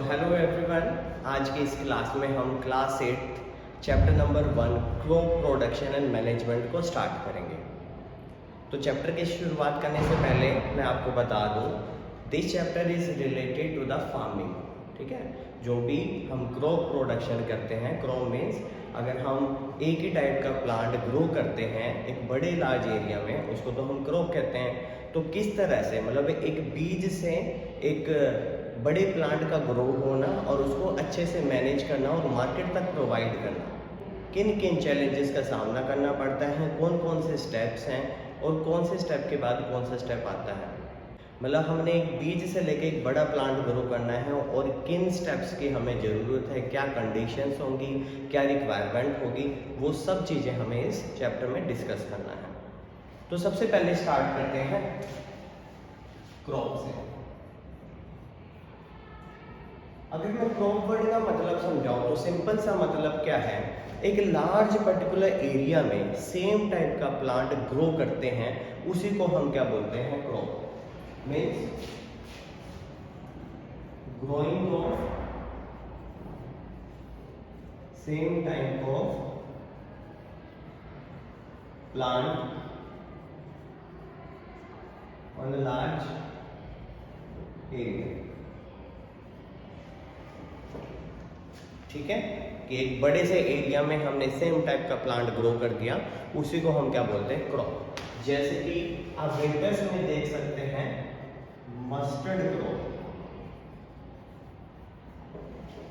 Hello everyone, आज की इस क्लास में हम class 8 chapter number 1 crop production and management को स्टार्ट करेंगे। तो चैप्टर की शुरुआत करने से पहले मैं आपको बता दूं, this chapter is related to the farming. ठीक है, जो भी हम क्रॉप प्रोडक्शन करते हैं, क्रॉप मीन्स अगर हम एक ही टाइप का प्लांट ग्रो करते हैं एक बड़े लार्ज एरिया में, उसको तो हम क्रॉप कहते हैं। तो किस तरह से मतलब एक बीज से एक बड़े प्लांट का ग्रो होना और उसको अच्छे से मैनेज करना और मार्केट तक प्रोवाइड करना, किन किन चैलेंजेस का सामना करना पड़ता है, कौन कौन से स्टेप्स हैं और कौन से स्टेप के बाद कौन सा स्टेप आता है। मतलब हमने एक बीज से लेके एक बड़ा प्लांट ग्रो करना है और किन स्टेप्स की हमें ज़रूरत है, क्या कंडीशंस होंगी, क्या रिक्वायरमेंट होगी, वो सब चीज़ें हमें इस चैप्टर में डिस्कस करना है। तो सबसे पहले स्टार्ट करते हैं क्रॉप से। अगर मैं क्रॉप वर्ड का मतलब समझाऊं तो सिंपल सा मतलब क्या है, एक लार्ज पर्टिकुलर एरिया में सेम टाइप का प्लांट ग्रो करते हैं, उसी को हम क्या बोलते हैं, crop. Means growing of same type of plant on a large area. ठीक है, कि एक बड़े से एरिया में हमने सेम टाइप का प्लांट ग्रो कर दिया, उसी को हम क्या बोलते हैं, क्रॉप। जैसे कि आप विंटर्स में देख सकते हैं मस्टर्ड क्रॉप।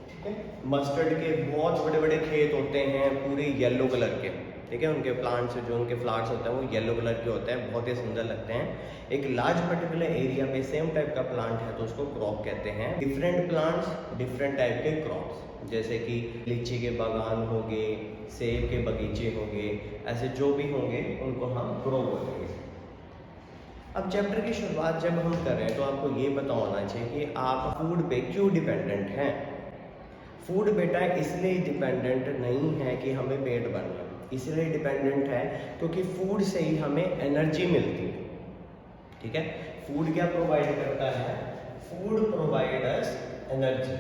ठीक है, मस्टर्ड के बहुत बड़े बड़े खेत होते हैं पूरे येलो कलर के। ठीक है, उनके प्लांट्स जो उनके फ्लावर्स होते हैं वो येलो कलर के होते हैं, बहुत ही सुंदर लगते हैं। एक लार्ज पर्टिकुलर एरिया में सेम टाइप का प्लांट है तो उसको क्रॉप कहते हैं। डिफरेंट प्लांट्स डिफरेंट टाइप के क्रॉप्स, जैसे कि लीची के बागान हो गए, सेब के बगीचे हो गए, ऐसे जो भी होंगे उनको हम क्रॉप बोलेंगे। अब चैप्टर की शुरुआत जब हम कर रहे हैं तो आपको ये पता होना चाहिए कि आप फूड पे क्यों डिपेंडेंट हैं। फूड बेटा इसलिए डिपेंडेंट नहीं है कि हमें पेट भरना, इसलिए डिपेंडेंट है क्योंकि फूड से ही हमें एनर्जी मिलती है। ठीक है, फूड क्या प्रोवाइड करता है, फूड प्रोवाइड अस एनर्जी।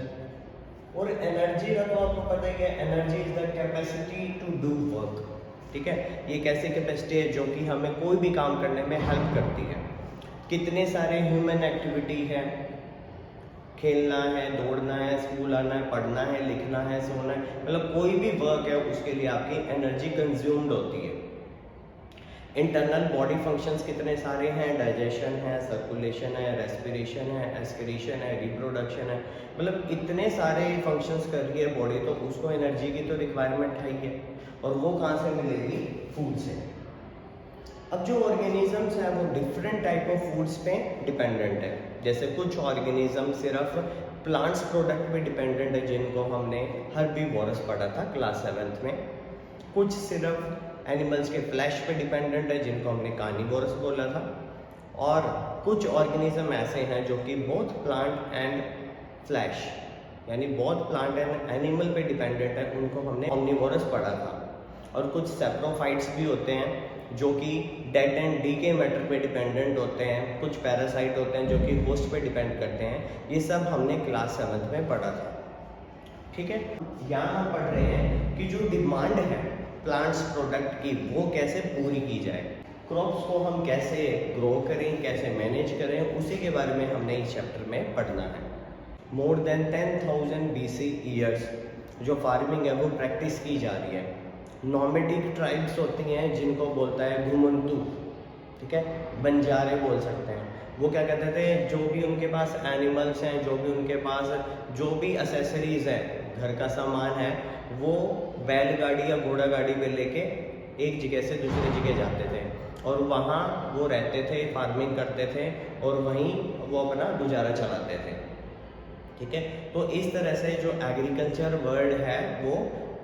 और एनर्जी का तो आपको पता ही है, energy is the capacity to do work. ठीक है, ये एक ऐसी कैपेसिटी है जो कि हमें कोई भी काम करने में हेल्प करती है। कितने सारे ह्यूमन एक्टिविटी है, खेलना है, दौड़ना है, स्कूल आना है, पढ़ना है, लिखना है, सोना है, मतलब कोई भी वर्क है उसके लिए आपकी एनर्जी कंज्यूम्ड होती है। इंटरनल बॉडी फंक्शंस कितने सारे हैं, डाइजेशन है, सर्कुलेशन है, रेस्पिरेशन है, एस्पिरेशन है, रिप्रोडक्शन है, मतलब इतने सारे फंक्शंस कर रही है बॉडी, तो उसको एनर्जी की तो रिक्वायरमेंट है ही है। और वो कहाँ से मिलेगी, फूड से। अब जो ऑर्गेनिजम्स हैं वो डिफरेंट टाइप ऑफ फूड्स पे डिपेंडेंट है। जैसे कुछ ऑर्गेनिज्म सिर्फ प्लांट्स प्रोडक्ट पे डिपेंडेंट है, जिनको हमने हर्बीवोरस पढ़ा था क्लास 7th में। कुछ सिर्फ एनिमल्स के फ्लैश पे डिपेंडेंट है, जिनको हमने कार्निवोरस बोला था। और कुछ ऑर्गेनिज्म ऐसे हैं जो कि बोथ प्लांट एंड फ्लैश यानी बोथ प्लांट एंड एनिमल पे डिपेंडेंट है, उनको हमने ओमनिवोरस पढ़ा था। और कुछ सेप्रोफाइट्स भी होते हैं जो कि डेड एंड डीके मैटर पे डिपेंडेंट होते हैं। कुछ पैरासाइट होते हैं जो कि होस्ट पे डिपेंड करते हैं। ये सब हमने क्लास 7th में पढ़ा था। ठीक है, यहाँ हम पढ़ रहे हैं कि जो डिमांड है प्लांट्स प्रोडक्ट की वो कैसे पूरी की जाए, क्रॉप्स को हम कैसे ग्रो करें, कैसे मैनेज करें, उसी के बारे में हमने इस चैप्टर में पढ़ना है। मोर देन 10,000 BC ईयर्स जो फार्मिंग है वो प्रैक्टिस की जा रही है। नॉमेडिक ट्राइब्स होती हैं जिनको बोलता है घुमंतू। ठीक है, बंजारे बोल सकते हैं। वो क्या कहते थे, जो भी उनके पास एनिमल्स हैं, जो भी उनके पास जो भी एसेसरीज है, घर का सामान है, वो बैलगाड़ी या घोड़ा गाड़ी में लेके एक जगह से दूसरी जगह जाते थे और वहाँ वो रहते थे, फार्मिंग करते थे और वहीं वो अपना गुजारा चलाते थे। ठीक है, तो इस तरह से जो एग्रीकल्चर वर्ड है वो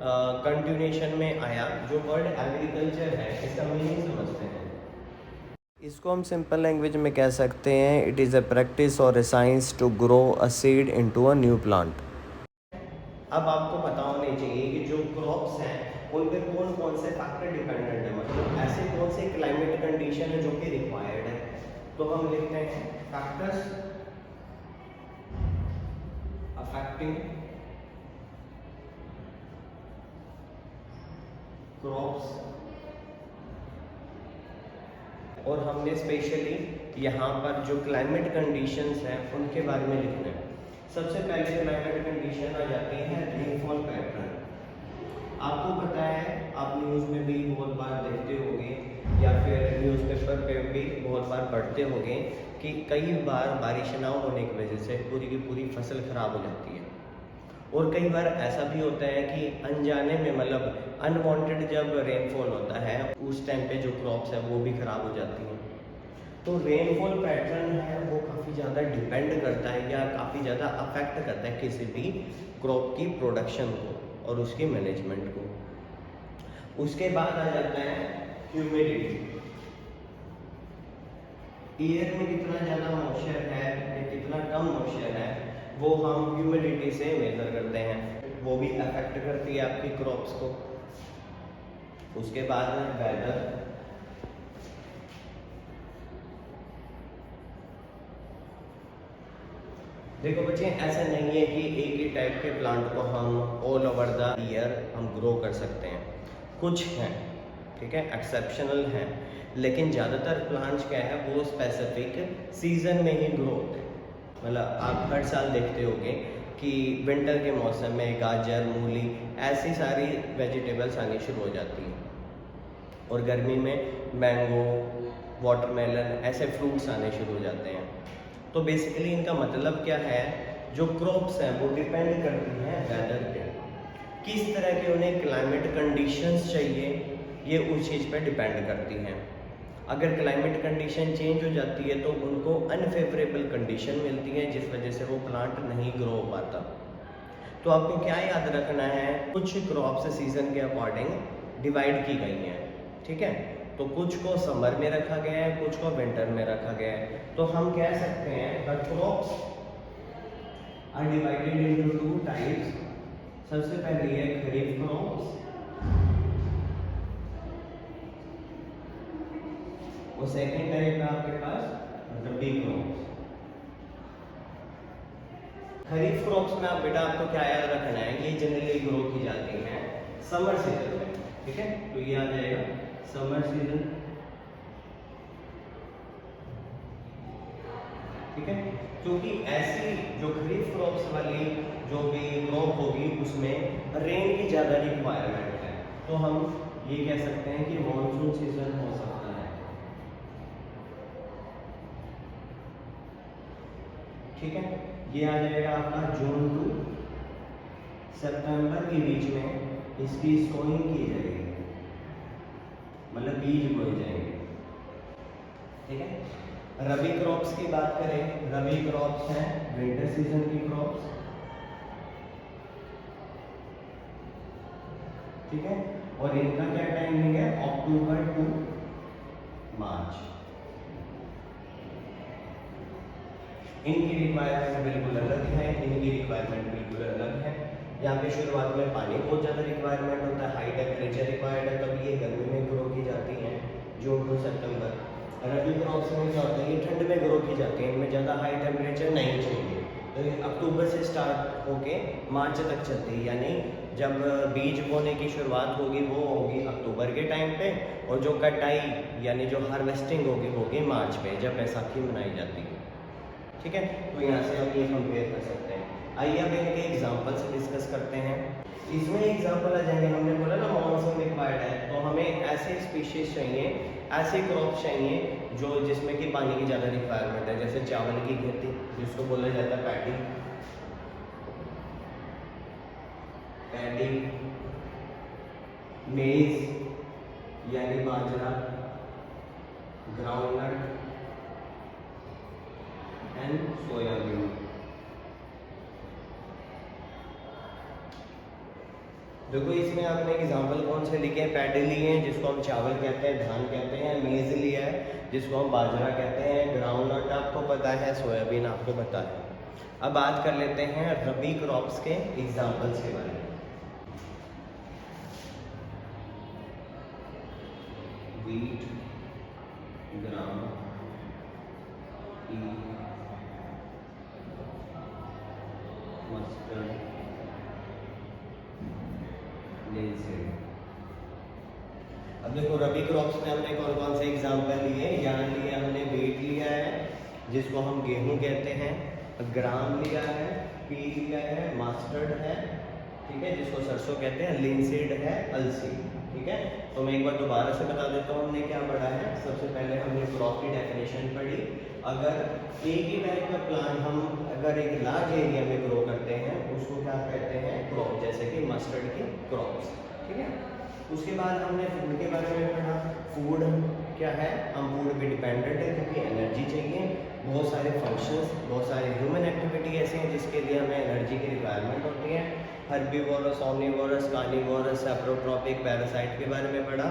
कंटिन्यूएशन में आया। जो वर्ड एग्रीकल्चर है इसका मीनिंग समझते हैं। इसको हम सिंपल लैंग्वेज में कह सकते हैं, इट इज़ अ प्रैक्टिस और a science to grow a seed into a new plant. अब आपको पता होना चाहिए कि जो क्रॉप्स हैं उन पर कौन कौन से फैक्टर डिपेंडेंट है, मतलब ऐसे कौन से क्लाइमेट कंडीशन है जो कि रिक्वायर्ड है। तो हम लिखते हैं फैक्टर्स अफेक्टिंग क्रॉप्स। और हमने स्पेशली यहाँ पर जो क्लाइमेट कंडीशंस हैं उनके बारे में लिखना है। सबसे पहले क्लाइमेट कंडीशन आ जाती है रेनफॉल पैटर्न। आपको पता है, आप न्यूज़ में भी बहुत बार देखते होंगे या फिर न्यूज़पेपर पे भी बहुत बार पढ़ते होंगे कि कई बार बारिश ना होने की वजह से पूरी की पूरी फसल खराब हो जाती है। और कई बार ऐसा भी होता है कि अनजाने में, मतलब अनवांटेड जब रेनफॉल होता है उस टाइम पे जो क्रॉप्स है वो भी ख़राब हो जाती हैं। तो रेनफॉल पैटर्न है वो काफ़ी ज़्यादा डिपेंड करता है या काफ़ी ज़्यादा अफेक्ट करता है किसी भी क्रॉप की प्रोडक्शन को और उसके मैनेजमेंट को। उसके बाद आ जाता है ह्यूमिडिटी। एयर में कितना ज़्यादा मॉइस्चर है या कितना कम मॉइस्चर है वो हम ह्यूमिडिटी से मेजर करते हैं, वो भी अफेक्ट करती है आपकी क्रॉप्स को। उसके बाद वेदर। देखो बच्चे, ऐसा नहीं है कि एक ही टाइप के प्लांट को हम ऑल ओवर द ईयर हम ग्रो कर सकते हैं। कुछ हैं, ठीक है, एक्सेप्शनल हैं, लेकिन ज़्यादातर प्लांट्स क्या है वो स्पेसिफिक सीजन में ही ग्रो होते हैं। मतलब आप हर साल देखते होंगे कि विंटर के मौसम में गाजर, मूली, ऐसी सारी वेजिटेबल्स आनी शुरू हो जाती हैं, और गर्मी में मैंगो, वाटरमेलन, ऐसे फ्रूट्स आने शुरू हो जाते हैं। तो बेसिकली इनका मतलब क्या है, जो क्रॉप्स हैं वो डिपेंड करती हैं वेदर पे, किस तरह के उन्हें क्लाइमेट कंडीशंस चाहिए, ये उस चीज़ पर डिपेंड करती हैं। अगर क्लाइमेट कंडीशन चेंज हो जाती है तो उनको अनफेवरेबल कंडीशन मिलती है, जिस वजह से वो प्लांट नहीं ग्रो हो पाता। तो आपको क्या याद रखना है, कुछ क्रॉप्स सीजन के अकॉर्डिंग डिवाइड की गई हैं, ठीक है। तो कुछ को समर में रखा गया है, कुछ को विंटर में रखा गया है। तो हम कह सकते हैं the crops are divided into two types. सबसे पहली है खरीफ क्रॉप्स और सेकेंड टाइप है आपके पास रबी क्रॉप्स। खरीफ क्रॉप्स में आप बेटा आपको क्या याद रखना है, ये जनरली ग्रो की जाती हैं समर सीजन में, ठीक है। तो ये आ जाएगा समर सीजन, ठीक है। क्योंकि ऐसी जो खरीफ क्रॉप्स वाली जो भी क्रॉप होगी उसमें रेन की ज़्यादा रिक्वायरमेंट है, तो हम ये कह सकते हैं कि मॉनसून सीजन हो सकता है, ठीक है। ये आ जाएगा आपका जून टू सितंबर के बीच में इसकी सोइंग की जाएगी, मतलब बीज बोए जाएंगे, ठीक है। रबी क्रॉप्स की बात करें, रबी क्रॉप्स हैं विंटर सीजन की क्रॉप्स, ठीक है। और इनका क्या टाइमिंग है, अक्टूबर टू मार्च। इनकी रिक्वायरमेंट बिल्कुल अलग है, इनकी रिक्वायरमेंट बिल्कुल अलग है। यहाँ पे शुरुआत में पानी बहुत ज़्यादा रिक्वायरमेंट होता है, हाई टेम्परेचर रिक्वायर्ड है, तब ये गर्मी में ग्रो की जाती हैं जून टू सितंबर। रबी क्रॉप्स में क्या होता है, ये ठंड में ग्रो की जाती है, इनमें ज़्यादा हाई टेम्परेचर नहीं चाहिए। तो ये अक्टूबर से स्टार्ट होके मार्च तक चलती है, यानी जब बीज बोने की शुरुआत होगी वो होगी अक्टूबर के टाइम पे, और जो कटाई यानी जो हार्वेस्टिंग होगी वो होगी मार्च में, जब बैसाखी मनाई जाती है, ठीक है। तो यहाँ से हम ये कंपेयर कर सकते हैं। आइए अब इनके एग्जाम्पल से डिस्कस करते हैं। इसमें एग्जाम्पल आ जाएंगे, हमने बोला ना मॉनसून रिक्वायर्ड है, तो हमें ऐसे स्पीशीज चाहिए, ऐसे क्रॉप चाहिए जो जिसमें कि पानी की ज़्यादा रिक्वायरमेंट है, जैसे चावल की खेती जिसको बोला जाता है पैडी, मेज यानी बाजरा, ग्राउंडनट एंड सोयाबीन। देखो इसमें आपने एग्जाम्पल कौन से लिखे हैं, पैडी लिए हैं जिसको हम चावल कहते हैं, धान कहते हैं, मेज लिया है जिसको हम बाजरा कहते हैं, ग्राउंडनट आपको पता है, सोयाबीन आपको पता है। अब बात कर लेते हैं रबी क्रॉप्स के एग्जाम्पल्स के बारे में। वीट, ग्राम, मस्टर्ड, लिंसीड। अब देखो रबी क्रॉप्स में हमने कौन कौन से एग्जाम्पल लिए, यहाँ लिए हमने वीट लिया है जिसको हम गेहूं कहते हैं, ग्राम लिया है, पी लिया है, मस्टर्ड है, ठीक है, जिसको सरसों कहते हैं, लिंसीड है, अलसी, ठीक है। तो मैं एक बार दोबारा से बता देता हूँ हमने क्या पढ़ा है। सबसे पहले हमने क्रॉप की डेफिनेशन पढ़ी। अगर एक ही टाइप का प्लांट हम अगर एक लार्ज एरिया में ग्रो करते हैं उसको क्या कहते हैं, क्रॉप, जैसे कि मस्टर्ड की क्रॉप्स, ठीक है। उसके बाद हमने फूड के बारे में पढ़ा। फूड क्या है, हम फूड पे डिपेंडेंट है क्योंकि एनर्जी चाहिए, बहुत सारे फंक्शंस, बहुत सारे ह्यूमन एक्टिविटी ऐसे हैं जिसके लिए हमें एनर्जी की रिक्वायरमेंट होती है। हर्बीवोरस, ओमनीवोरस, कार्निवोरस, सैप्रोट्रॉपिक, पैरासाइट के बारे में पढ़ा।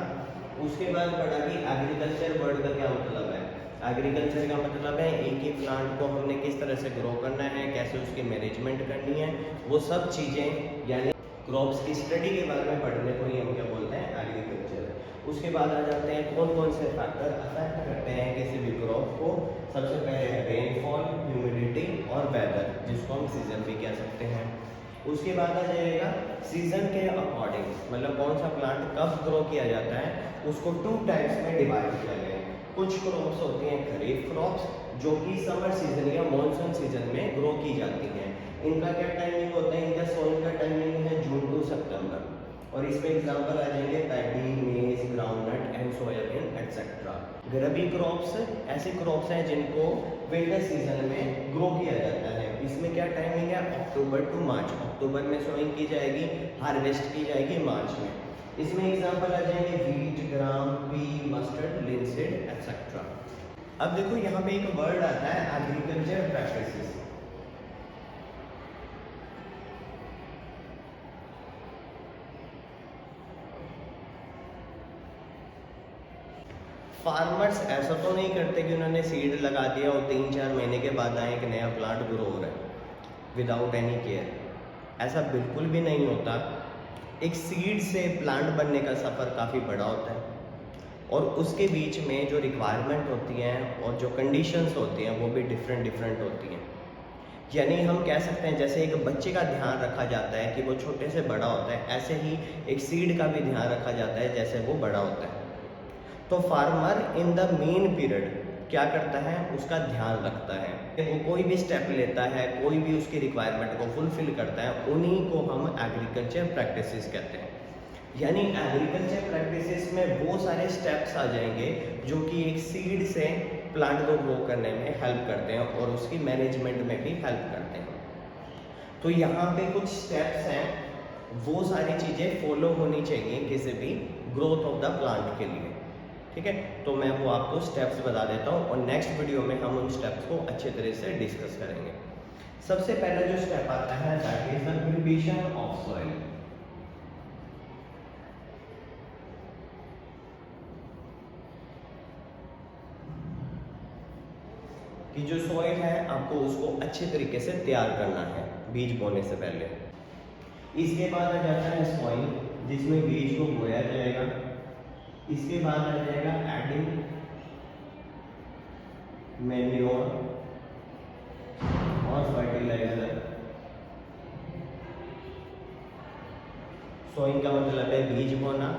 उसके बाद पढ़ा कि एग्रीकल्चर वर्ड का क्या मतलब है। एग्रीकल्चर का मतलब है एक ही प्लांट को हमने किस तरह से ग्रो करना है, कैसे उसकी मैनेजमेंट करनी है, वो सब चीज़ें यानी क्रॉप्स की स्टडी के बारे में पढ़ने को ही हम क्या बोलते हैं, एग्रीकल्चर। उसके बाद आ जाते हैं कौन कौन से फैक्टर अफेक्ट करते हैं किसी भी क्रॉप को। सबसे पहले है रेनफॉल, ह्यूमिडिटी और वेदर, जिसको हम सीजन भी कह सकते हैं। उसके बाद आ जाएगा सीजन के अकॉर्डिंग, मतलब कौन सा प्लांट कब ग्रो किया जाता है, उसको 2 टाइप्स में डिवाइड किया गया है। कुछ क्रॉप्स होती हैं खरीफ क्रॉप्स, जो कि समर सीजन या मॉनसून सीजन में ग्रो की जाती हैं। इनका क्या टाइमिंग होता है, इनका सोइंग का टाइमिंग है जून टू सितंबर, और इसमें एग्जांपल आ जाएंगे पैडी, मेज, groundnut and soybean etcetera. Rabi crops ऐसे क्रॉप्स हैं जिनको विंटर सीजन में ग्रो किया जाता है। इसमें क्या टाइमिंग है, अक्टूबर टू मार्च। अक्टूबर में सोइंग की जाएगी, हार्वेस्ट की जाएगी मार्च में। इसमें एग्जांपल आ जाएंगे वीट, ग्राम, पी, मस्टर्ड, लिंसीड एटसेट्रा। अब देखो यहाँ पे एक वर्ड आता है एग्रीकल्चर प्रैक्टिसेस। फार्मर्स ऐसा तो नहीं करते कि उन्होंने सीड लगा दिया और 3-4 महीने के बाद आए एक नया प्लांट ग्रो हो रहा है विदाउट एनी केयर। ऐसा बिल्कुल भी नहीं होता। एक सीड से प्लांट बनने का सफ़र काफ़ी बड़ा होता है और उसके बीच में जो रिक्वायरमेंट होती हैं और जो कंडीशंस होती हैं वो भी डिफरेंट होती हैं। यानी हम कह सकते हैं जैसे एक बच्चे का ध्यान रखा जाता है कि वो छोटे से बड़ा होता है, ऐसे ही एक सीड का भी ध्यान रखा जाता है जैसे वो बड़ा होता है। तो farmer in the main period क्या करता है, उसका ध्यान रखता है। वो कोई भी स्टेप लेता है, कोई भी उसकी रिक्वायरमेंट को फुलफिल करता है, उन्हीं को हम एग्रीकल्चर प्रैक्टिसेस कहते हैं। यानी एग्रीकल्चर प्रैक्टिसेस में वो सारे स्टेप्स आ जाएंगे जो कि एक सीड से प्लांट को ग्रो करने में हेल्प करते हैं और उसकी मैनेजमेंट में भी हेल्प करते हैं। तो यहाँ पे कुछ स्टेप्स हैं, वो सारी चीज़ें फॉलो होनी चाहिए किसी भी ग्रोथ ऑफ द प्लांट के लिए, ठीक है। तो मैं वो आपको स्टेप्स बता देता हूँ और नेक्स्ट वीडियो में हम उन स्टेप्स को अच्छे तरह से डिस्कस करेंगे। सबसे पहला जो स्टेप आता है that is the preparation of soil. कि जो सॉइल है आपको उसको अच्छे तरीके से तैयार करना है बीज बोने से पहले। इसके बाद आ जाता है सॉइल जिसमें बीज को बोया जाएगा। इसके बाद आ जाएगा एडिंग मैन्योर और फर्टिलाइजर। सॉइल का मतलब है बीज बोना,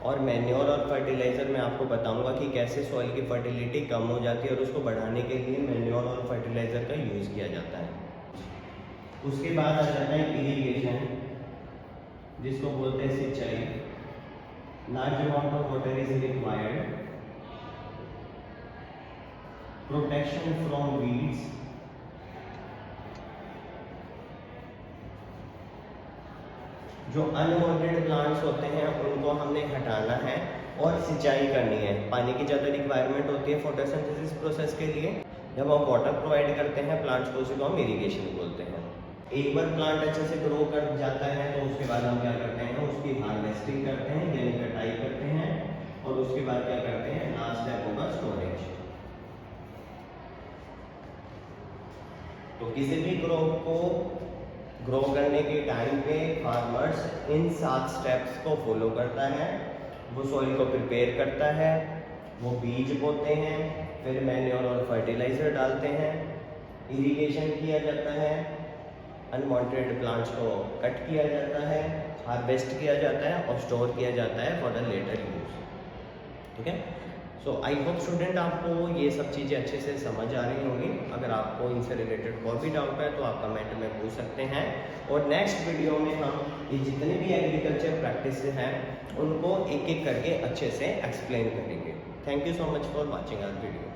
और मैन्योर और फर्टिलाइज़र मैं आपको बताऊंगा कि कैसे सॉइल की फर्टिलिटी कम हो जाती है और उसको बढ़ाने के लिए मैन्योर और फर्टिलाइज़र का यूज़ किया जाता है। उसके बाद आ जाता है इरिगेशन, जिसको बोलते हैं सिंचाई। Large amount of water is required, protection from weeds, जो अनवांटेड प्लांट्स होते हैं उनको हमने हटाना है और सिंचाई करनी है। पानी की ज़्यादा रिक्वायरमेंट होती है फोटोसिंथेसिस प्रोसेस के लिए। जब हम वाटर प्रोवाइड करते हैं प्लांट्स को, उसी को हम इरिगेशन बोलते हैं। एक बार प्लांट अच्छे से ग्रो कर जाता है तो उसके बाद हम क्या करते हैं, उसकी हार्वेस्टिंग करते हैं यानी कटाई करते हैं, और उसके बाद क्या करते हैं, लास्ट स्टेप होगा स्टोरेज। तो किसी भी क्रॉप को ग्रो करने के टाइम पे फार्मर्स इन 7 स्टेप्स को फॉलो करता है। वो सॉइल को प्रिपेयर करता है, वो बीज बोते हैं, फिर मैन्योर और फर्टिलाइज़र डालते हैं, इरिगेशन किया जाता है, अनवांटेड प्लांट्स को कट किया जाता है, हार्वेस्ट किया जाता है और स्टोर किया जाता है फॉर द लेटर यूज। ठीक है, सो आई होप स्टूडेंट आपको ये सब चीज़ें अच्छे से समझ आ रही होंगी। अगर आपको इनसे रिलेटेड कोई भी डाउट है तो आप कमेंट में पूछ सकते हैं, और नेक्स्ट वीडियो में हम ये जितने भी एग्रीकल्चर प्रैक्टिस हैं उनको एक एक करके अच्छे से एक्सप्लेन करेंगे। Thank you so much for watching our video.